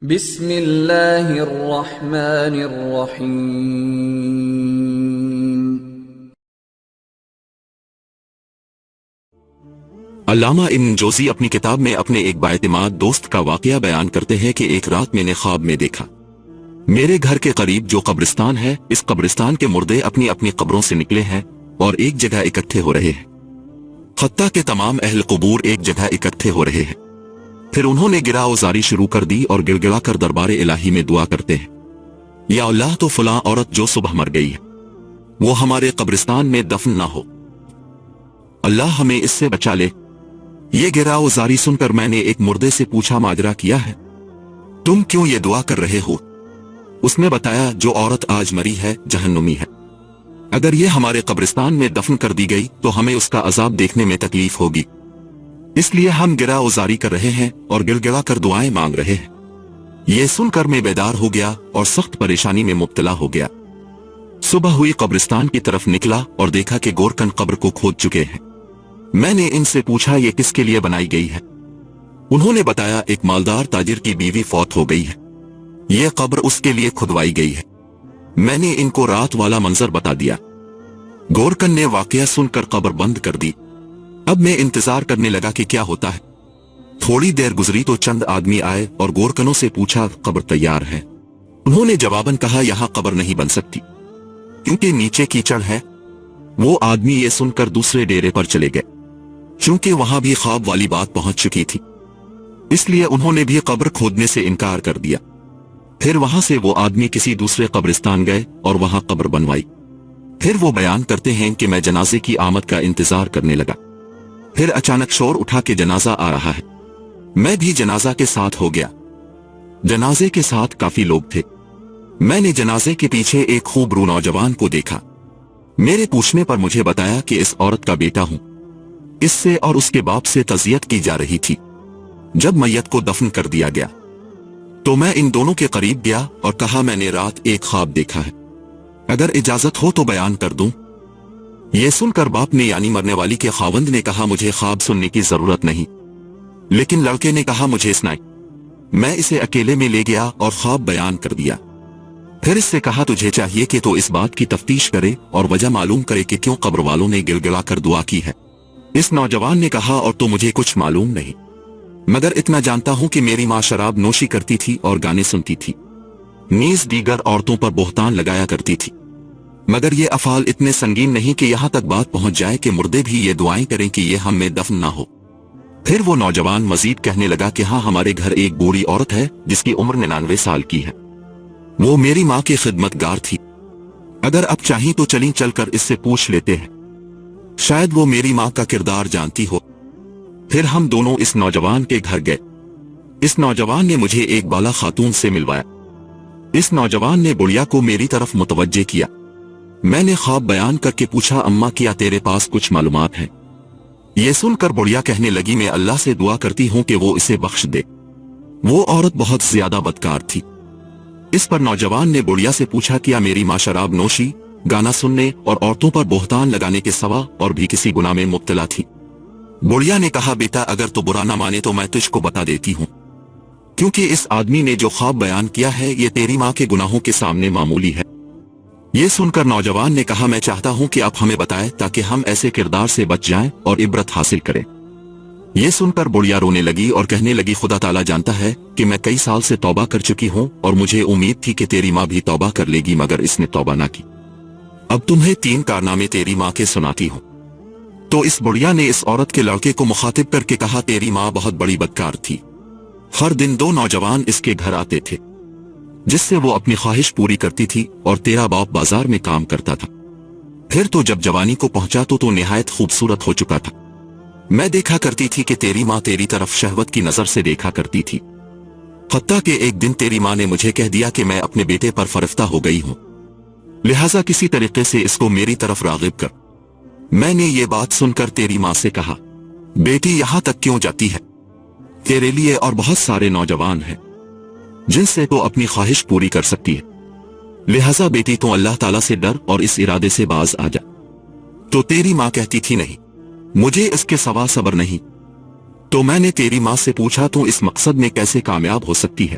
بسم اللہ الرحمن الرحیم۔ علامہ ابن جوزی اپنی کتاب میں اپنے ایک بااعتماد دوست کا واقعہ بیان کرتے ہیں کہ ایک رات میں نے خواب میں دیکھا میرے گھر کے قریب جو قبرستان ہے، اس قبرستان کے مردے اپنی اپنی قبروں سے نکلے ہیں اور ایک جگہ اکٹھے ہو رہے ہیں، حتیٰ کہ تمام اہل قبور ایک جگہ اکٹھے ہو رہے ہیں۔ پھر انہوں نے گرا اوزاری شروع کر دی اور گڑ گڑا کر دربار الہی میں دعا کرتے ہیں، یا اللہ تو فلاں عورت جو صبح مر گئی ہے وہ ہمارے قبرستان میں دفن نہ ہو، اللہ ہمیں اس سے بچا لے۔ یہ گرا اوزاری سن کر میں نے ایک مردے سے پوچھا، ماجرا کیا ہے؟ تم کیوں یہ دعا کر رہے ہو؟ اس نے بتایا، جو عورت آج مری ہے جہنمی ہے، اگر یہ ہمارے قبرستان میں دفن کر دی گئی تو ہمیں اس کا عذاب دیکھنے میں تکلیف ہوگی، اس لیے ہم گرا اوزاری کر رہے ہیں اور گڑ گڑا کر دعائیں مانگ رہے ہیں۔ یہ سن کر میں بیدار ہو گیا اور سخت پریشانی میں مبتلا ہو گیا۔ صبح ہوئی، قبرستان کی طرف نکلا اور دیکھا کہ گورکن قبر کو کھود چکے ہیں۔ میں نے ان سے پوچھا، یہ کس کے لیے بنائی گئی ہے؟ انہوں نے بتایا، ایک مالدار تاجر کی بیوی فوت ہو گئی ہے، یہ قبر اس کے لیے کھدوائی گئی ہے۔ میں نے ان کو رات والا منظر بتا دیا۔ گورکن نے واقعہ سن کر قبر بند کر دی۔ اب میں انتظار کرنے لگا کہ کیا ہوتا ہے۔ تھوڑی دیر گزری تو چند آدمی آئے اور گورکنوں سے پوچھا، قبر تیار ہے؟ انہوں نے جواباً کہا، یہاں قبر نہیں بن سکتی کیونکہ نیچے کیچڑ ہے۔ وہ آدمی یہ سن کر دوسرے ڈیرے پر چلے گئے، چونکہ وہاں بھی خواب والی بات پہنچ چکی تھی، اس لیے انہوں نے بھی قبر کھودنے سے انکار کر دیا۔ پھر وہاں سے وہ آدمی کسی دوسرے قبرستان گئے اور وہاں قبر بنوائی۔ پھر وہ بیان کرتے ہیں کہ میں جنازے کی آمد کا انتظار کرنے لگا، پھر اچانک شور اٹھا کہ جنازہ آ رہا ہے۔ میں بھی جنازہ کے ساتھ ہو گیا۔ جنازے کے ساتھ کافی لوگ تھے۔ میں نے جنازے کے پیچھے ایک خوبرو نوجوان کو دیکھا۔ میرے پوچھنے پر مجھے بتایا کہ اس عورت کا بیٹا ہوں، اس سے اور اس کے باپ سے تعزیت کی جا رہی تھی۔ جب میت کو دفن کر دیا گیا تو میں ان دونوں کے قریب گیا اور کہا، میں نے رات ایک خواب دیکھا ہے، اگر اجازت ہو تو بیان کر دوں؟ یہ سن کر باپ نے یعنی مرنے والی کے خاوند نے کہا، مجھے خواب سننے کی ضرورت نہیں، لیکن لڑکے نے کہا، مجھے سنائے۔ میں اسے اکیلے میں لے گیا اور خواب بیان کر دیا۔ پھر اس سے کہا، تجھے چاہیے کہ تو اس بات کی تفتیش کرے اور وجہ معلوم کرے کہ کیوں قبر والوں نے گڑ گڑا کر دعا کی ہے۔ اس نوجوان نے کہا، اور تو مجھے کچھ معلوم نہیں، مگر اتنا جانتا ہوں کہ میری ماں شراب نوشی کرتی تھی اور گانے سنتی تھی، نیز دیگر عورتوں پر بہتان لگایا کرتی تھی، مگر یہ افعال اتنے سنگین نہیں کہ یہاں تک بات پہنچ جائے کہ مردے بھی یہ دعائیں کریں کہ یہ ہم میں دفن نہ ہو۔ پھر وہ نوجوان مزید کہنے لگا کہ ہاں، ہمارے گھر ایک بوڑھی عورت ہے جس کی عمر 99 سال کی ہے، وہ میری ماں کی خدمت گار تھی، اگر اب چاہیں تو چلیں چل کر اس سے پوچھ لیتے ہیں، شاید وہ میری ماں کا کردار جانتی ہو۔ پھر ہم دونوں اس نوجوان کے گھر گئے۔ اس نوجوان نے مجھے ایک بالا خاتون سے ملوایا۔ اس نوجوان نے بڑھیا کو میری طرف متوجہ کیا۔ میں نے خواب بیان کر کے پوچھا، اماں کیا تیرے پاس کچھ معلومات ہیں؟ یہ سن کر بڑھیا کہنے لگی، میں اللہ سے دعا کرتی ہوں کہ وہ اسے بخش دے، وہ عورت بہت زیادہ بدکار تھی۔ اس پر نوجوان نے بڑھیا سے پوچھا، کیا میری ماں شراب نوشی، گانا سننے اور عورتوں پر بہتان لگانے کے سوا اور بھی کسی گناہ میں مبتلا تھی؟ بڑھیا نے کہا، بیٹا اگر تو برا نہ مانے تو میں تجھ کو بتا دیتی ہوں، کیونکہ اس آدمی نے جو خواب بیان کیا ہے یہ تیری ماں کے گناہوں کے سامنے معمولی ہے۔ یہ سن کر نوجوان نے کہا، میں چاہتا ہوں کہ آپ ہمیں بتائیں تاکہ ہم ایسے کردار سے بچ جائیں اور عبرت حاصل کریں۔ یہ سن کر بڑھیا رونے لگی اور کہنے لگی، خدا تعالیٰ جانتا ہے کہ میں کئی سال سے توبہ کر چکی ہوں اور مجھے امید تھی کہ تیری ماں بھی توبہ کر لے گی، مگر اس نے توبہ نہ کی۔ اب تمہیں 3 کارنامے تیری ماں کے سناتی ہوں۔ تو اس بڑھیا نے اس عورت کے لڑکے کو مخاطب کر کے کہا، تیری ماں بہت بڑی بدکار تھی، ہر دن 2 نوجوان اس کے گھر آتے تھے جس سے وہ اپنی خواہش پوری کرتی تھی، اور تیرا باپ بازار میں کام کرتا تھا۔ پھر تو جب جوانی کو پہنچا تو نہایت خوبصورت ہو چکا تھا، میں دیکھا کرتی تھی کہ تیری ماں تیری طرف شہوت کی نظر سے دیکھا کرتی تھی، حتیٰ کہ ایک دن تیری ماں نے مجھے کہہ دیا کہ میں اپنے بیٹے پر فرفتہ ہو گئی ہوں، لہٰذا کسی طریقے سے اس کو میری طرف راغب کر۔ میں نے یہ بات سن کر تیری ماں سے کہا، بیٹی یہاں تک کیوں جاتی ہے؟ تیرے لیے اور بہت سارے نوجوان ہیں جن سے تو اپنی خواہش پوری کر سکتی ہے، لہٰذا بیٹی تو اللہ تعالیٰ سے ڈر اور اس ارادے سے باز آ جا۔ تو تیری ماں کہتی تھی، نہیں، مجھے اس کے سوا صبر نہیں۔ تو میں نے تیری ماں سے پوچھا، تو اس مقصد میں کیسے کامیاب ہو سکتی ہے؟